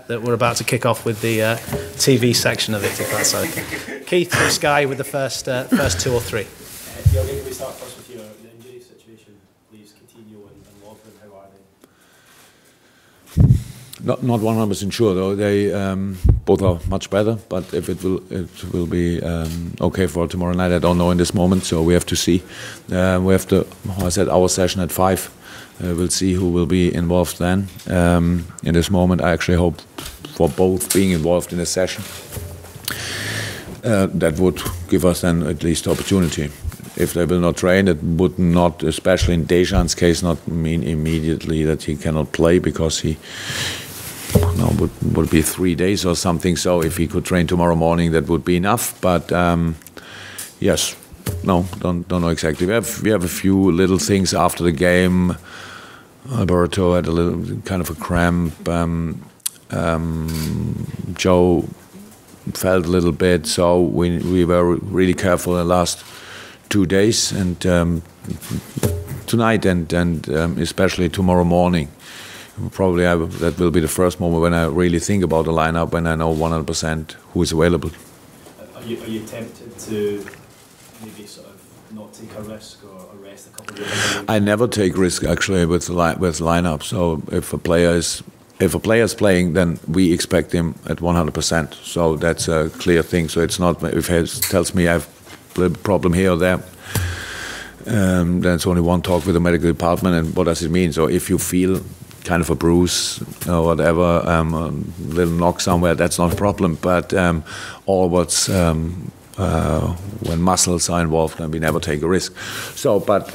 that we're about to kick off with the TV section of it, if that's okay. Keith from Sky with the first 2 or 3. Jurgen, can we start first with your injury situation? Please, Coutinho and Lovren, how are they? Not 100% sure though. They both are much better, but if it will be okay for tomorrow night, I don't know in this moment. So we have to see. We have to. I said our session at 5. We'll see who will be involved then. In this moment, I actually hope for both being involved in the session. That would give us then at least opportunity. If they will not train, it would not, especially in Dejan's case, not mean immediately that he cannot play, because he would be 3 days or something. So if he could train tomorrow morning, that would be enough. But yes, no, don't know exactly. We have a few little things after the game. Alberto had a little kind of a cramp. Joe felt a little bit, so we were really careful in the last 2 days, and tonight and especially tomorrow morning. Probably that will be the first moment when I really think about the lineup, when I know 100% who is available. Are you tempted to maybe sort of not take a risk or rest a couple of days? I never take risk actually with lineup. So if a player is playing, then we expect him at 100%. So that's a clear thing. So it's not if he tells me I have a problem here or there. Then it's only one talk with the medical department, and what does it mean? So if you feel kind of a bruise or whatever, a little knock somewhere, that's not a problem. But all what's when muscles are involved, and we never take a risk. So, but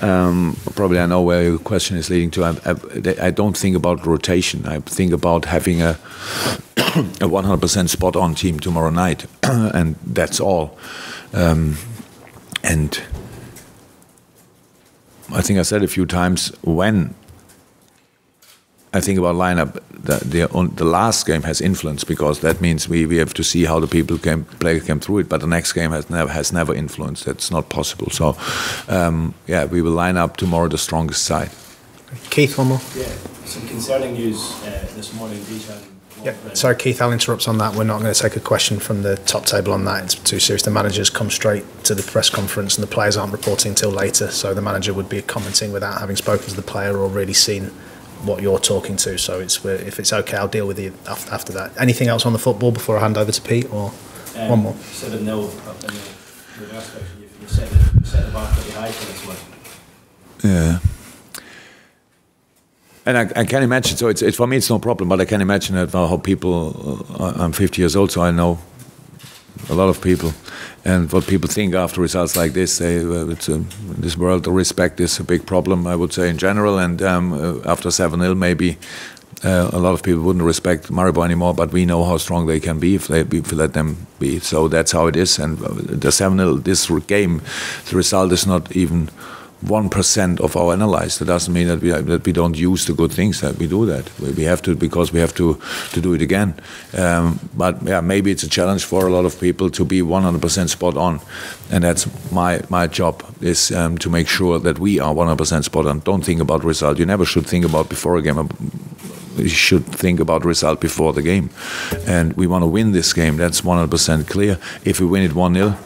probably I know where your question is leading to. I don't think about rotation. I think about having a 100% spot-on team tomorrow night, and that's all. And I think I said a few times, when I think about lineup, the last game has influence, because that means we have to see how the people came through it. But the next game has never influenced. That's not possible. So yeah, we will line up tomorrow the strongest side. Keith, one more. Yeah, some concerning news this morning. Dejan. Yeah, sorry, Keith, I'll interrupt on that. We're not going to take a question from the top table on that. It's too serious. The managers come straight to the press conference, and the players aren't reporting until later. So the manager would be commenting without having spoken to the player or really seen what you're talking to. So if it's okay, I'll deal with you after that. Anything else on the football before I hand over to Pete, or one more? 7-0 in the reverse section. You set the bar pretty high for this one. Yeah. And I can imagine, so it's for me it's no problem, but I can imagine that how people, I'm 50 years old, so I know a lot of people, and what people think after results like this. In this world, the respect is a big problem, I would say, in general, and after 7-0 maybe a lot of people wouldn't respect Maribor anymore, but we know how strong they can be if we let them be. So that's how it is, and the 7-0, this game, the result is not even 1% of our analyze. That doesn't mean that we don't use the good things. That we do that. We have to, because we have to do it again. But yeah, maybe it's a challenge for a lot of people to be 100% spot on, and that's my job, is to make sure that we are 100% spot on. Don't think about result. You never should think about before a game. You should think about result before the game, and we want to win this game. That's 100% clear. If we win it 1-0.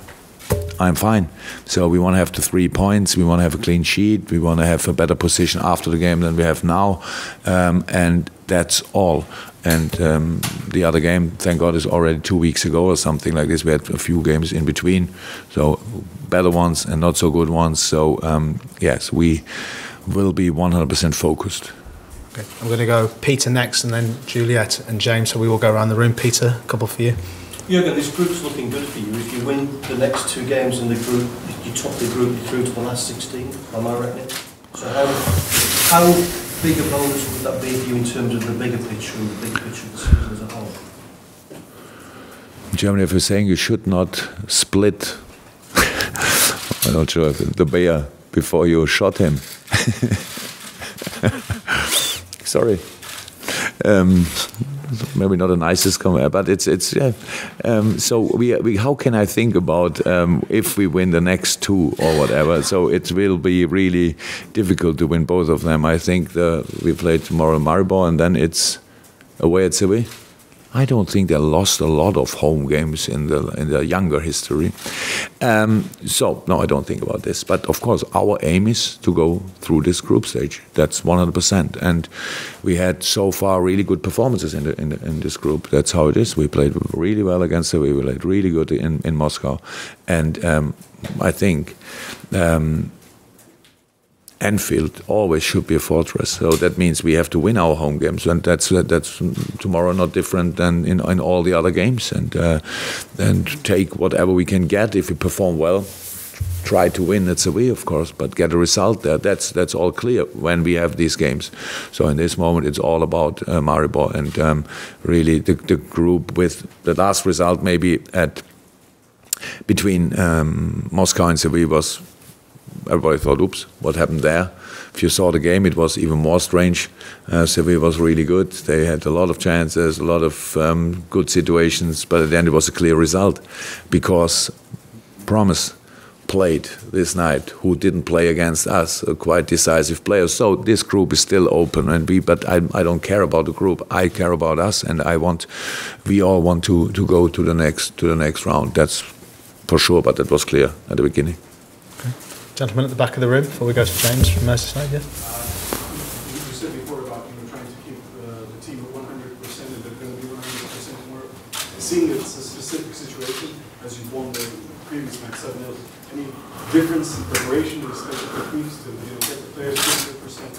I'm fine. So we want to have the 3 points. We want to have a clean sheet. We want to have a better position after the game than we have now, and that's all. And the other game, thank God, is already 2 weeks ago or something like this. We had a few games in between, so better ones and not so good ones. So yes, we will be 100% focused. Okay. I'm going to go Peter next, and then Juliet and James. So we will go around the room. Peter, a couple for you. Jurgen, this group's looking good for you. If you win the next 2 games in the group, you top the group, you're through to the last 16, am I right? So how big a bonus would that be for you in terms of the bigger picture and the big picture of the season as a whole? In Germany, if you're saying you should not split, I'm not sure, the bear before you shot him. Sorry. Maybe not the nicest comment, but it's yeah. So we how can I think about if we win the next 2 or whatever? So it will be really difficult to win both of them. I think we play tomorrow in Maribor, and then it's away at Seville. I don't think they lost a lot of home games in the younger history. So no, I don't think about this. But of course, our aim is to go through this group stage. That's 100%. And we had so far really good performances in this group. That's how it is. We played really well against them. We played really good in Moscow, and I think. Anfield always should be a fortress, so that means we have to win our home games, and that's tomorrow not different than in all the other games, and take whatever we can get. If we perform well, try to win. That's a way, of course, but get a result there. That's all clear when we have these games. So in this moment, it's all about Maribor, and really the group with the last result maybe between Moscow and Seville was. Everybody thought, oops, what happened there? If you saw the game, it was even more strange. Seville was really good. They had a lot of chances, a lot of good situations, but at the end it was a clear result because Promise played this night, who didn't play against us, a quite decisive player. So this group is still open, but I don't care about the group. I care about us, and we all want to go to the next round. That's for sure, but that was clear at the beginning. Gentleman at the back of the room, before we go to James from Merseyside, yeah? You said before about trying to keep the team at 100%, and they're going to be 100% tomorrow. Seeing that it's a specific situation, as you've won the previous match 7-0, any difference in preparation with respect to techniques to get the players 100%?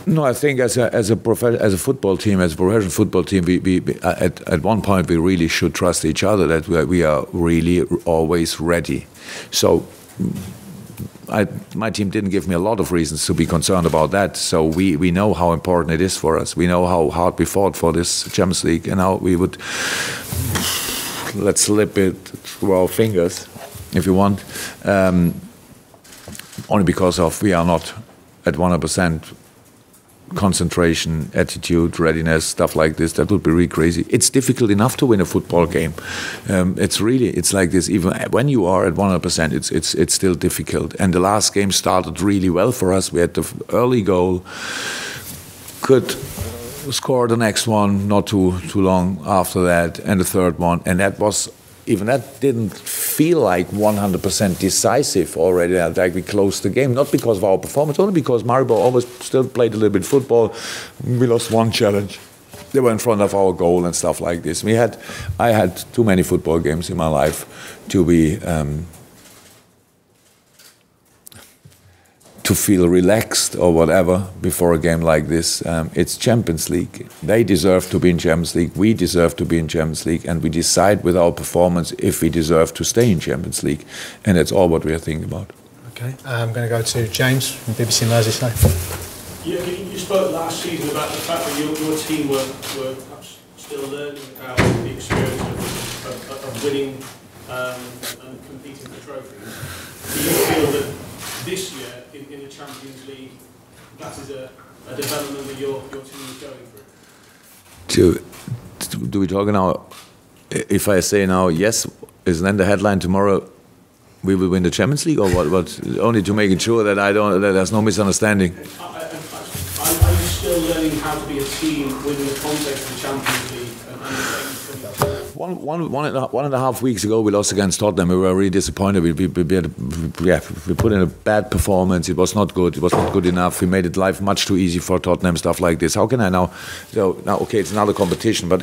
No, I think as a football team, as a professional football team, we at one point we really should trust each other, that we are really always ready. So my team didn't give me a lot of reasons to be concerned about that. So we know how important it is for us. We know how hard we fought for this Champions League, and how we would let's slip it through our fingers, if you want, only because we are not at 100%. Concentration, attitude, readiness, stuff like this. That would be really crazy. It's difficult enough to win a football game. It's like this. Even when you are at 100%, it's still difficult. And the last game started really well for us. We had the early goal, could score the next one not too long after that, and the third one, and that didn't feel like 100% decisive already. Like we closed the game, not because of our performance, only because Maribor always still played a little bit football. We lost one challenge. They were in front of our goal and stuff like this. I had too many football games in my life to be to feel relaxed or whatever before a game like this. It's Champions League. They deserve to be in Champions League. We deserve to be in Champions League, and we decide with our performance if we deserve to stay in Champions League, and that's all what we are thinking about. Okay, I'm going to go to James from BBC Merseyside. Yeah, you spoke last season about the fact that your team were perhaps still learning about the experience of winning and competing for trophies. Do you feel that this year in the Champions League, that is a development that your team is going through? Do we talk now? If I say now yes, is then the headline tomorrow? We will win the Champions League, or what? Only to make it sure that that there's no misunderstanding. Are you still learning how to be a team within the context of the Champions League? One and a half weeks ago, we lost against Tottenham. We were really disappointed. We put in a bad performance. It was not good. It was not good enough. We made it life much too easy for Tottenham, stuff like this. How can I now? So now, okay, it's another competition, but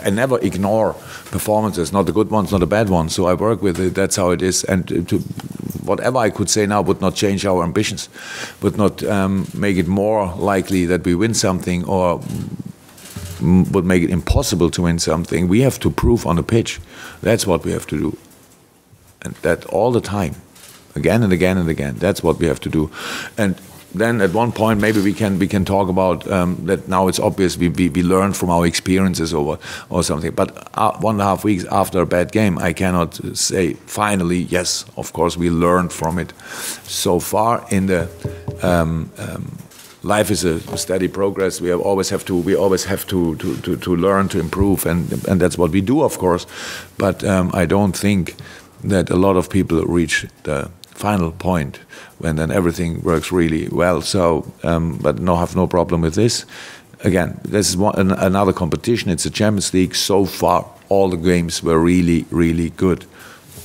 I never ignore performances, not the good ones, not the bad ones. So I work with it. That's how it is. And whatever I could say now would not change our ambitions, would not make it more likely that we win something, or would make it impossible to win something. We have to prove on the pitch. That's what we have to do, and that all the time, again and again and again. That's what we have to do. And then at one point maybe we can talk about that. Now it's obvious we learned from our experiences or something. But 1.5 weeks after a bad game, I cannot say finally yes. Of course we learned from it. So far in the life is a steady progress. We always have to learn, to improve, and that's what we do, of course. But I don't think that a lot of people reach the final point when then everything works really well. So, but have no problem with this. again, this is another competition. It's a Champions League. So far, all the games were really, really good.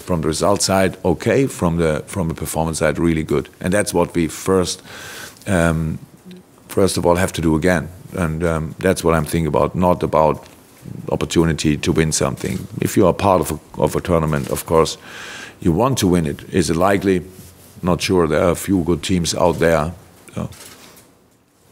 From the result side, okay. From the performance side, really good. And that's what we first of all have to do again. And that's what I'm thinking about. Not about opportunity to win something. If you are part of a tournament, of course, you want to win it. Is it likely? Not sure. There are a few good teams out there. So.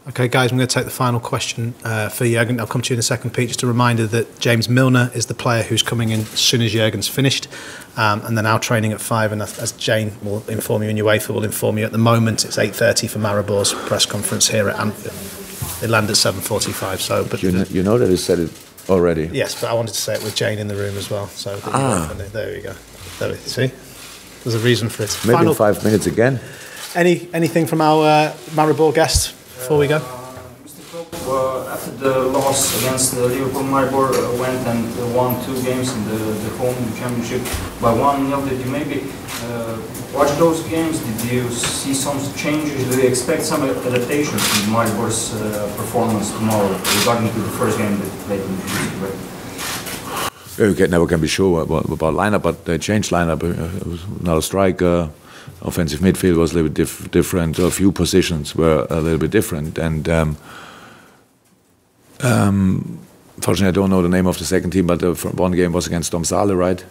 Okay, guys, I'm going to take the final question for Jurgen. I'll come to you in a second, Pete. Just a reminder that James Milner is the player who's coming in as soon as Jurgen's finished, and they're now training at 5. And as Jane will inform you, and UEFA will inform you, at the moment it's 8:30 for Maribor's press conference here at Anfield. They land at 7:45. So, but you know that he said it already. Yes, but I wanted to say it with Jane in the room as well. So there we go. See, there's a reason for it. Maybe in 5 minutes again. Anything from our Maribor guests before we go? Mr. Klopp, after the loss against Liverpool, Maribor went and won 2 games in the home championship by 1-0. Did you maybe watch those games? Did you see some changes? Do you expect some adaptations in Maribor's performance tomorrow regarding to the first game that they played in the season? You never can be sure about lineup, but they changed lineup. Another striker. Offensive midfield was a little bit different. A few positions were a little bit different. And fortunately, I don't know the name of the second team, but one game was against Domsale, right?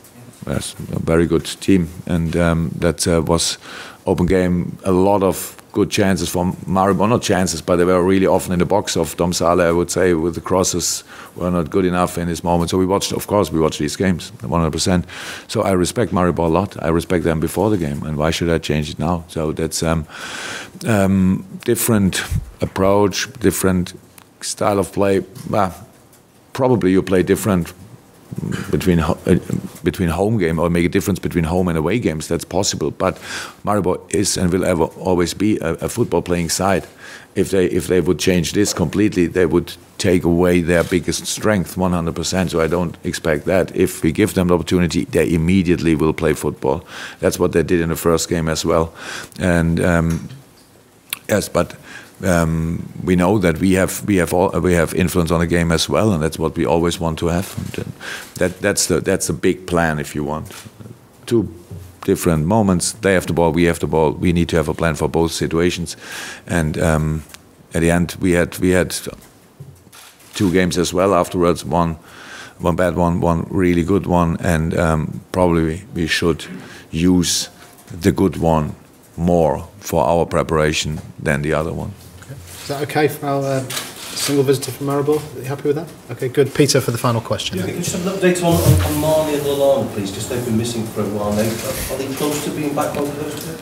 Yes, a very good team. And that was open game. A lot of good chances from Maribor. Not chances, but they were really often in the box of Domsale, I would say, with the crosses were not good enough in this moment. So we watched these games, 100%. So I respect Maribor a lot. I respect them before the game. And why should I change it now? So that's different approach, different style of play. Probably you play different between home game, or make a difference between home and away games. That's possible, but Maribor is and will always be a football playing side. If they would change this completely, they would take away their biggest strength 100%. So I don't expect that. If we give them the opportunity, they immediately will play football. That's what they did in the first game as well. And yes, but we know that we have influence on the game as well, and that's what we always want to have. And that's a big plan, if you want. 2 different moments. They have the ball, we have the ball. We need to have a plan for both situations. And at the end, we had 2 games as well afterwards. One bad one really good one, and probably we should use the good one more for our preparation than the other one. Is that okay for our single visitor from Maribor? Are you happy with that? Okay, good. Peter, for the final question. Yeah, can you just have an update on Marley and Lallana, please? Because they've been missing for a while now. Are they close to being back on those two?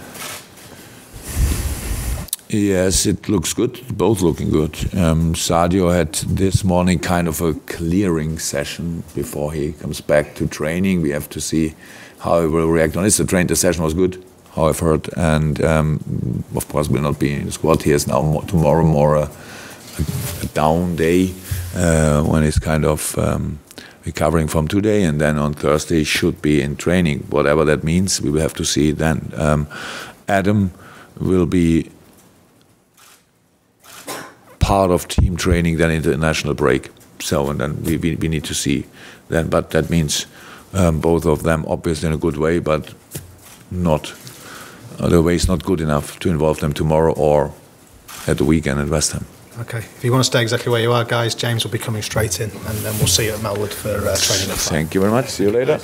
Yes, it looks good. Both looking good. Sadio had this morning kind of a clearing session before he comes back to training. We have to see how he will react on this. The session was good, how I've heard, and of course will not be in the squad. He has now tomorrow more a down day when he's kind of recovering from today, and then on Thursday he should be in training. Whatever that means, we will have to see then. Adam will be part of team training then into the national break. So, and then we need to see then. But that means both of them obviously in a good way, but not. The way is not good enough to involve them tomorrow or at the weekend at West Ham. Okay. If you want to stay exactly where you are, guys, James will be coming straight in, and then we'll see you at Melwood for training at 5. Thank you very much. See you later.